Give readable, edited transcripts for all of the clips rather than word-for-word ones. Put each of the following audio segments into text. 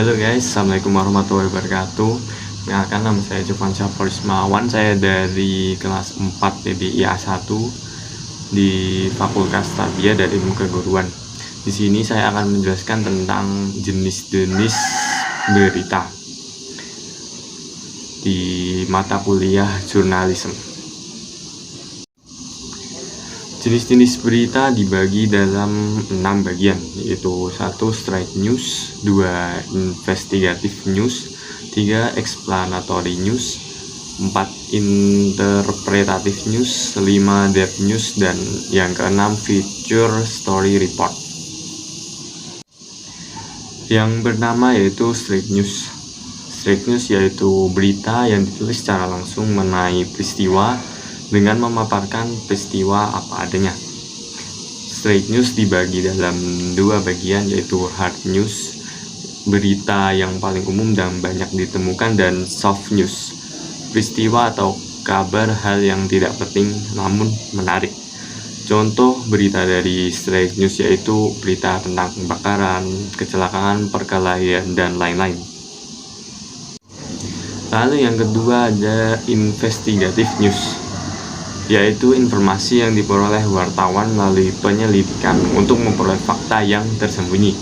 Halo guys, assalamualaikum warahmatullahi wabarakatuh. Perkenalkan, nama saya Jofan Syafar Ismawan. Saya dari kelas 4 PBI A1 di Fakultas Tarbiyah dan Ilmu Keguruan. Di sini saya akan menjelaskan tentang jenis-jenis berita di mata kuliah jurnalisme. Jenis-jenis berita dibagi dalam 6 bagian, yaitu 1. Straight news, 2. Investigative news, 3. Explanatory news, 4. Interpretative news, 5. Depth news, dan yang keenam feature story report. Yang bernama yaitu straight news. Straight news yaitu berita yang ditulis secara langsung mengenai peristiwa dengan memaparkan peristiwa apa adanya. Straight news dibagi dalam 2 bagian, yaitu hard news, berita yang paling umum dan banyak ditemukan, dan soft news, peristiwa atau kabar hal yang tidak penting namun menarik. Contoh berita dari straight news yaitu berita tentang kebakaran, kecelakaan, perkelahian, dan lain-lain. Lalu yang kedua ada investigative news, yaitu informasi yang diperoleh wartawan melalui penyelidikan untuk memperoleh fakta yang tersembunyi.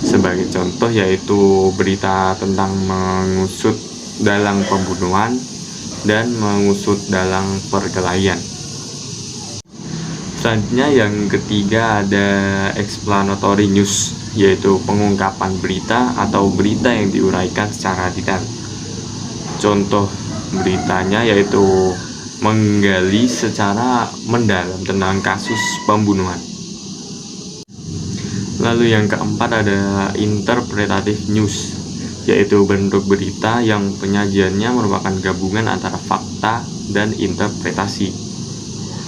Sebagai contoh yaitu berita tentang mengusut dalang pembunuhan dan mengusut dalang perkelahian. Selanjutnya yang ketiga ada explanatory news, yaitu pengungkapan berita atau berita yang diuraikan secara detail. Contoh beritanya yaitu menggali secara mendalam tentang kasus pembunuhan. Lalu yang keempat ada interpretative news, yaitu bentuk berita yang penyajiannya merupakan gabungan antara fakta dan interpretasi.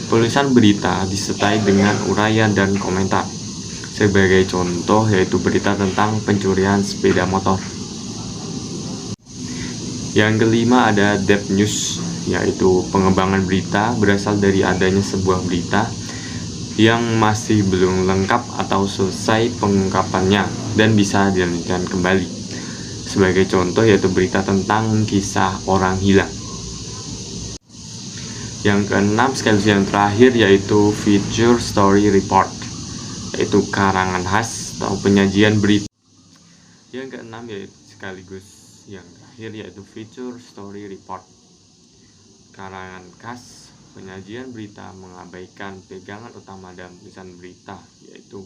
Tulisan berita disertai dengan uraian dan komentar. Sebagai contoh yaitu berita tentang pencurian sepeda motor. Yang kelima ada depth news, yaitu pengembangan berita berasal dari adanya sebuah berita yang masih belum lengkap atau selesai pengungkapannya dan bisa dilanjutkan kembali. Sebagai contoh yaitu berita tentang kisah orang hilang. Yang keenam sekaligus yang terakhir yaitu feature story report, yaitu karangan khas atau penyajian berita. Yang keenam yaitu sekaligus yang terakhir yaitu feature story report, karangan khas penyajian berita mengabaikan pegangan utama dalam tulisan berita, yaitu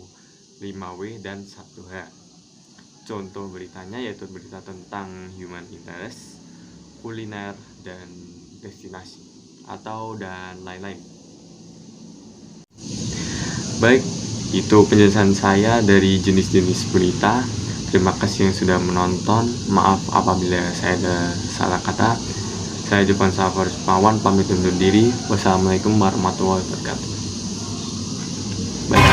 5W dan 1H. Contoh beritanya yaitu berita tentang human interest, kuliner, dan destinasi, atau dan lain-lain. Baik, itu penjelasan saya dari jenis-jenis berita. Terima kasih yang sudah menonton. Maaf apabila saya ada salah kata. Saya Jofan Syafar Ismawan pamit undur diri. Wassalamualaikum warahmatullahi wabarakatuh. Bye.